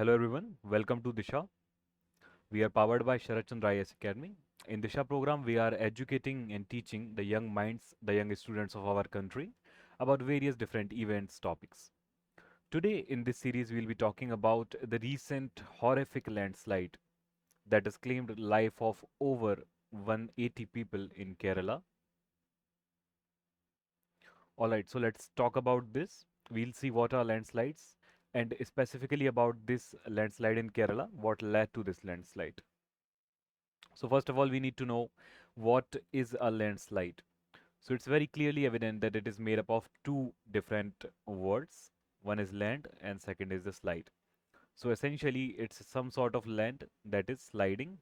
Hello everyone, welcome to Disha. We are powered by Sarat Chandra IAS Academy. In Disha program, we are educating and teaching the young minds, the young students of our country about various different events topics. Today in this series, we'll be talking about the recent horrific landslide that has claimed life of over 180 people in Kerala. Alright, so let's talk about this. We'll see what are landslides and specifically about this landslide in Kerala, what led to this landslide. So first of all, we need to know what is a landslide. So it's very clearly evident that it is made up of two different words. One is land and second is the slide. So essentially, it's some sort of land that is sliding.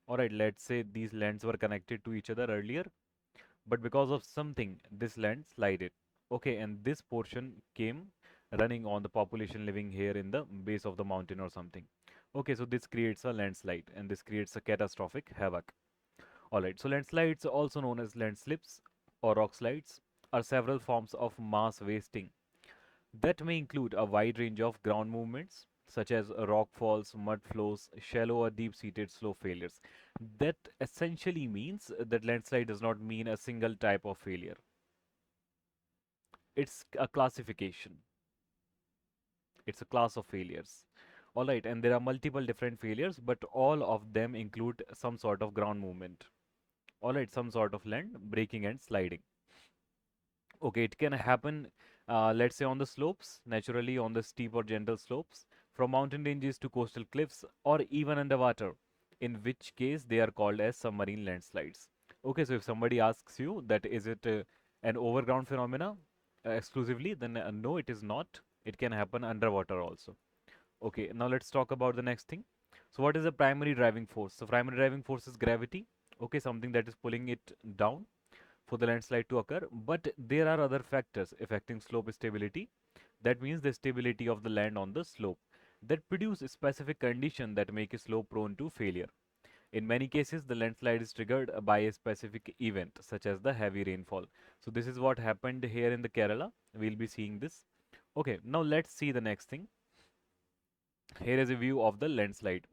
Alright, let's say these lands were connected to each other earlier, but because of something, this land slided. Okay, and this portion came running on the population living here in the base of the mountain or something. Okay, so this creates a landslide and this creates a catastrophic havoc. Alright, so landslides, also known as landslips or rock slides, are several forms of mass wasting that may include a wide range of ground movements such as rock falls, mud flows, shallow or deep-seated slope failures. That essentially means that landslide does not mean a single type of failure. It's a classification. It's a class of failures. Alright, and there are multiple different failures, but all of them include some sort of ground movement. Alright, some sort of land breaking and sliding. Okay, it can happen, let's say on the slopes, naturally on the steep or gentle slopes, from mountain ranges to coastal cliffs, or even underwater, in which case they are called as submarine landslides. Okay, so if somebody asks you that is it an overground phenomena exclusively, then no, it is not. It can happen underwater also. Okay, now let's talk about the next thing. So what is the primary driving force? The primary driving force is gravity. Okay, something that is pulling it down for the landslide to occur, but there are other factors affecting slope stability. That means the stability of the land on the slope that produce specific condition that make a slope prone to failure. In many cases, the landslide is triggered by a specific event, such as the heavy rainfall. So this is what happened here in the Kerala. We'll be seeing this. Okay, now let's see the next thing. Here is a view of the landslide.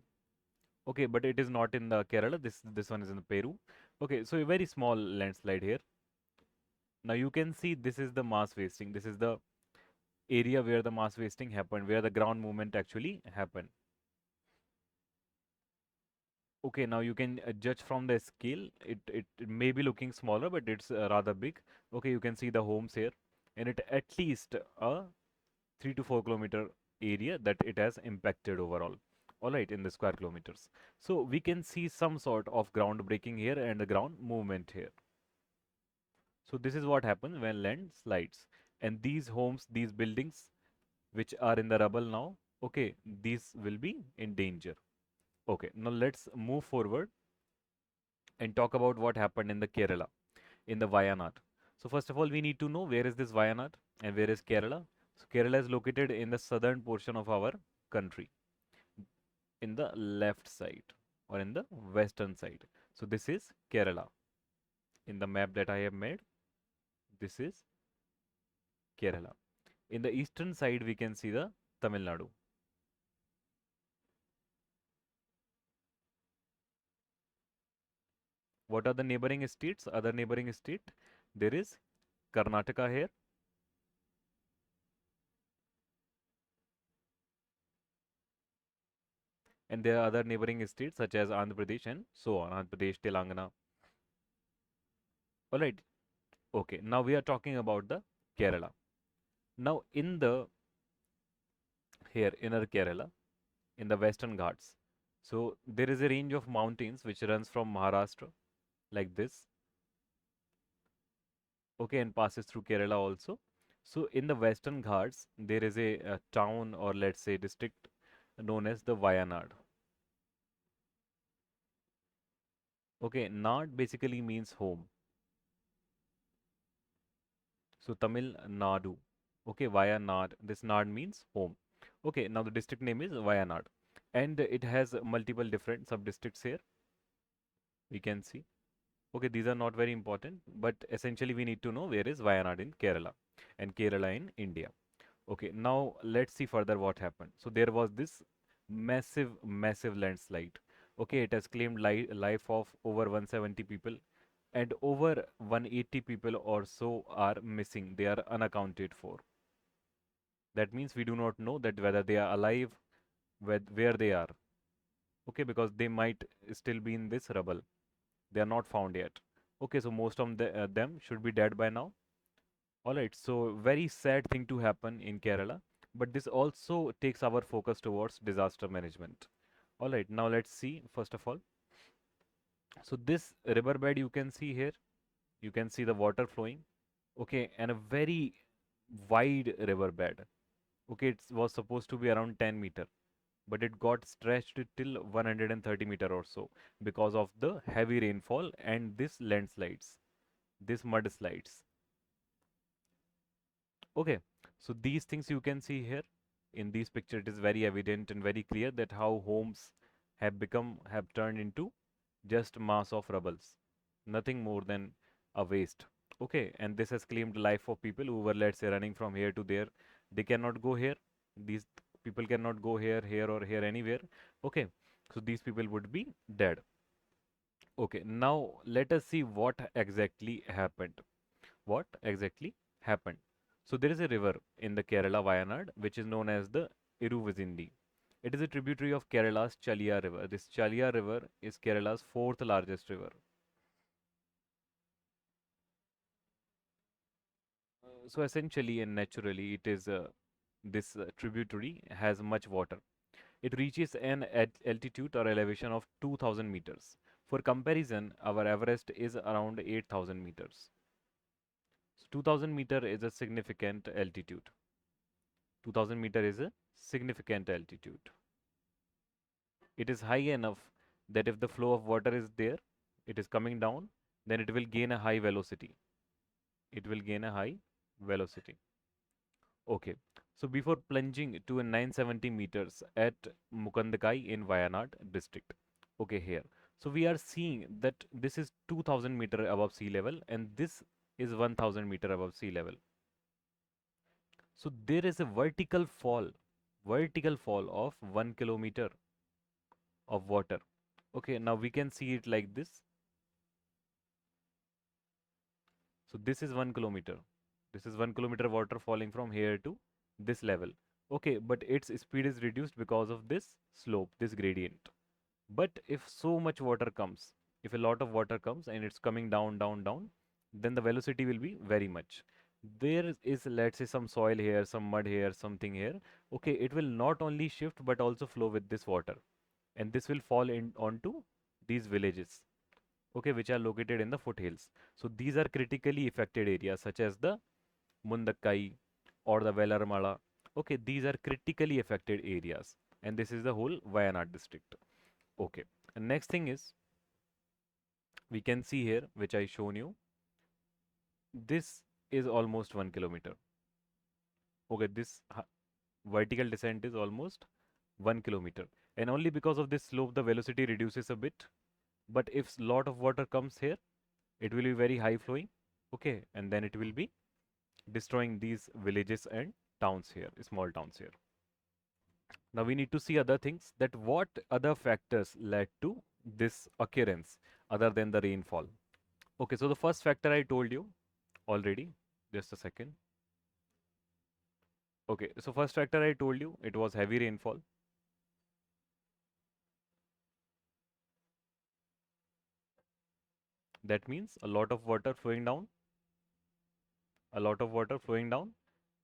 Okay, but it is not in the Kerala. This one is in the Peru. Okay, so a very small landslide here. Now you can see this is the mass wasting. This is the area where the mass wasting happened, where the ground movement actually happened. Okay, now you can judge from the scale. It may be looking smaller, but it's rather big. Okay, you can see the homes here, and it at least a 3 to 4 kilometer area that it has impacted overall. All right, in the square kilometers. So we can see some sort of ground breaking here and the ground movement here. So this is what happens when land slides. And these homes, these buildings, which are in the rubble now, okay, these will be in danger. Okay, now let's move forward and talk about what happened in the Kerala, in the Wayanad. So first of all, we need to know where is this Wayanad and where is Kerala. So Kerala is located in the southern portion of our country, in the left side or in the western side. So this is Kerala. In the map that I have made, this is Kerala. In the eastern side, we can see the Tamil Nadu. What are the neighboring states? Other neighboring state, there is Karnataka here. And there are other neighboring states such as Andhra Pradesh and so on. Andhra Pradesh, Telangana. All right. Okay. Now we are talking about the Kerala. Now in the here inner Kerala, in the Western Ghats. So there is a range of mountains which runs from Maharashtra like this. Okay, and passes through Kerala also. So in the Western Ghats, there is a town or let's say district known as the Wayanad. Okay, Nad basically means home. So Tamil Nadu. Okay, Wayanad. This Nad means home. Okay, now the district name is Wayanad. And it has multiple different sub-districts here. We can see. Okay, these are not very important, but essentially we need to know where is Wayanad in Kerala and Kerala in India. Okay, now let's see further what happened. So there was this massive landslide. Okay, it has claimed life of over 170 people, and over 180 people or so are missing. They are unaccounted for. That means we do not know that whether they are alive, where they are. Okay, because they might still be in this rubble. They are not found yet. Okay, so most of them should be dead by now. All right, so very sad thing to happen in Kerala, but this also takes our focus towards disaster management. All right, now let's see first of all. So this riverbed you can see here, you can see the water flowing. Okay, and a very wide riverbed. Okay, it was supposed to be around 10 meter, but it got stretched till 130 meter or so because of the heavy rainfall and this landslides, this mudslides. Okay, so these things you can see here in these picture. It is very evident and very clear that how homes have turned into just mass of rubbles, nothing more than a waste. Okay, and this has claimed life of people who were, let's say, running from here to there. They cannot go here. These people cannot go here or here anywhere. Okay, so these people would be dead. Okay, now let us see what exactly happened. What exactly happened? So there is a river in the Kerala Wayanad which is known as the Iruvizindi. It is a tributary of Kerala's Chalia River. This Chalia River is Kerala's fourth largest river. So essentially and naturally, it is this tributary has much water. It reaches an altitude or elevation of 2000 meters. For comparison, our Everest is around 8000 meters. So 2000 meter is a significant altitude. 2000 meter is a significant altitude. It is high enough that if the flow of water is there, it is coming down, then it will gain a high velocity. It will gain a high velocity. Okay. So before plunging to a 970 meters at Mukandakai in Wayanad district. Okay, here. So we are seeing that this is 2000 meter above sea level and this is 1000 meter above sea level. So there is a vertical fall of 1 kilometer of water. Okay, now we can see it like this. So this is 1 kilometer. This is 1 kilometer water falling from here to this level. Okay, but its speed is reduced because of this slope, this gradient. But if so much water comes, if a lot of water comes and it's coming down, then the velocity will be very much. There is, let's say, some soil here, some mud here, something here. Okay, it will not only shift but also flow with this water. And this will fall in onto these villages, okay, which are located in the foothills. So these are critically affected areas such as the Mundakkai or the Velarmala. Okay, these are critically affected areas, and this is the whole Wayanad district. Okay, and next thing is we can see here, which I shown you. This is almost 1 kilometer. Okay, this vertical descent is almost 1 kilometer, and only because of this slope the velocity reduces a bit. But if lot of water comes here, it will be very high flowing. Okay, and then it will be destroying these villages and towns here, small towns here. Now we need to see other things, that what other factors led to this occurrence other than the rainfall. Okay, so the first factor I told you already, just a second. Okay, so first factor I told you, it was heavy rainfall. That means a lot of water flowing down, a lot of water flowing down,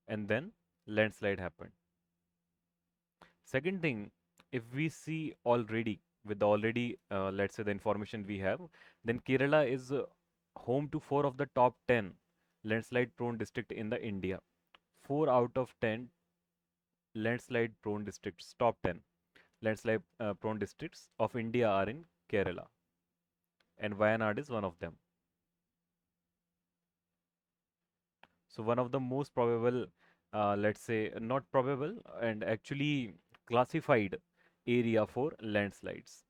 and then landslide happened. Second thing, if we see already with the already, let's say the information we have, then Kerala is home to 4 of the top 10 landslide prone district in the India. 4 out of 10 landslide prone districts, top 10 landslide prone districts of India are in Kerala, and Wayanad is one of them. So one of the most probable, let's say not probable and actually classified area for landslides.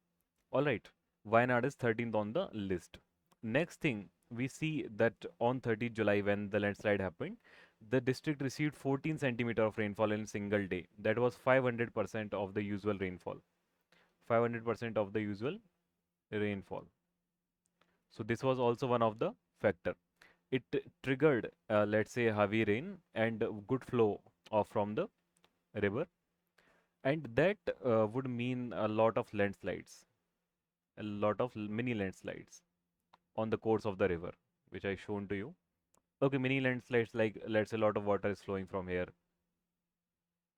All right, Wayanad is 13th on the list. Next thing, we see that on 30th July when the landslide happened, The district received 14 centimeter of rainfall in a single day. That was 500% of the usual rainfall. 500% of the usual rainfall. So this was also one of the factor. It triggered, let's say, heavy rain and good flow of from the river, and that would mean a lot of landslides, a lot of mini landslides on the course of the river, which I shown to you. Okay, mini landslides, like let's say a lot of water is flowing from here.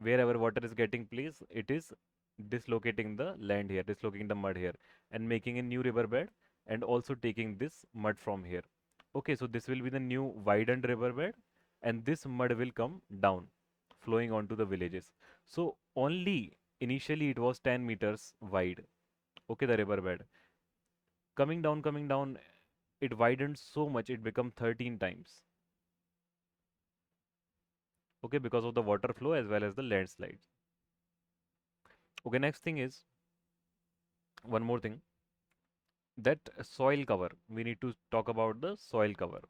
Wherever water is getting place, it is dislocating the land here, dislocating the mud here, and making a new riverbed, and also taking this mud from here. Okay, so this will be the new widened riverbed, and this mud will come down, flowing onto the villages. So only initially it was 10 meters wide. Okay, the riverbed coming down, it widened so much it become 13 times. Okay, because of the water flow as well as the landslides. Okay, next thing is one more thing, that soil cover. We need to talk about the soil cover.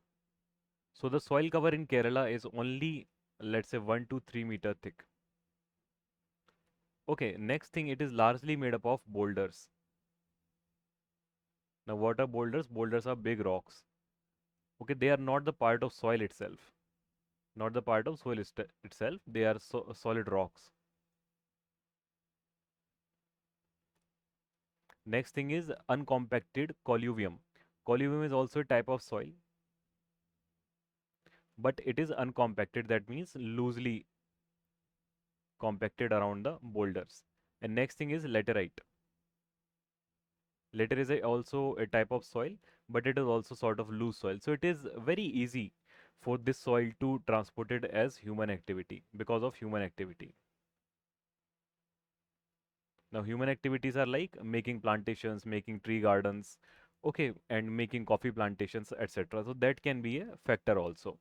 So the soil cover in Kerala is only, let's say, 1 to 3 meter thick. Okay, next thing, it is largely made up of boulders. Now what are boulders? Boulders are big rocks. Okay, they are not the part of soil itself. Not the part of soil itself. They are solid rocks. Next thing is uncompacted colluvium. Colluvium is also a type of soil, but it is uncompacted. That means loosely compacted around the boulders. And next thing is laterite. Later is also a type of soil, but it is also sort of loose soil. So it is very easy for this soil to transported as human activity because of human activity. Now human activities are like making plantations, making tree gardens, okay, and making coffee plantations, etc. So that can be a factor also.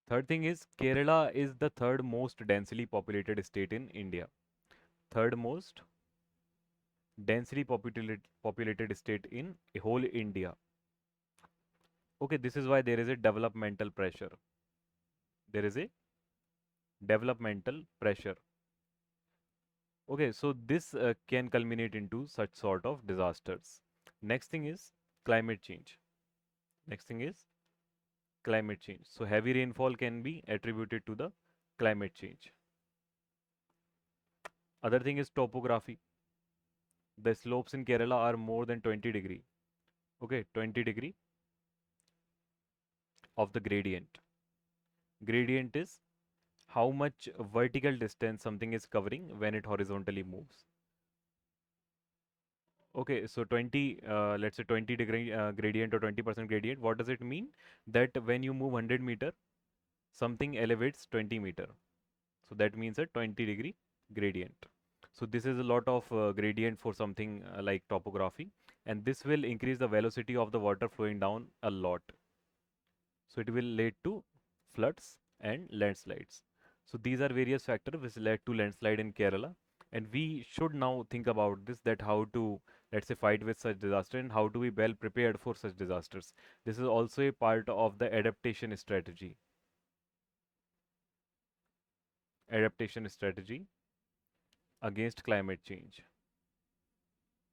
Third thing is Kerala is the third most densely populated state in India. Third most densely populated state in whole India. Okay, this is why there is a developmental pressure. There is a developmental pressure. Okay, so this can culminate into such sort of disasters. Next thing is climate change. Next thing is climate change. So heavy rainfall can be attributed to the climate change. Other thing is topography. The slopes in Kerala are more than 20 degree. Okay, 20 degree of the gradient. Gradient is how much vertical distance something is covering when it horizontally moves. Okay, so 20, let's say 20 degree gradient or 20% gradient. What does it mean? That when you move 100 meter, something elevates 20 meter. So that means a 20 degree gradient. So this is a lot of gradient for something like topography, and this will increase the velocity of the water flowing down a lot. So it will lead to floods and landslides. So these are various factors which led to landslide in Kerala. And we should now think about this, that how to, let's say, fight with such disaster and how to be well prepared for such disasters. This is also a part of the adaptation strategy. Adaptation strategy against climate change.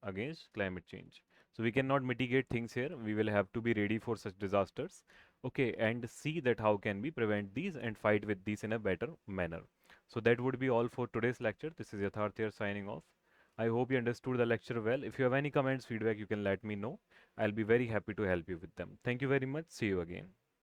Against climate change. So we cannot mitigate things here. We will have to be ready for such disasters. Okay, and see that how can we prevent these and fight with these in a better manner. So that would be all for today's lecture. This is Yatharth here signing off. I hope you understood the lecture well. If you have any comments, feedback, you can let me know. I'll be very happy to help you with them. Thank you very much. See you again.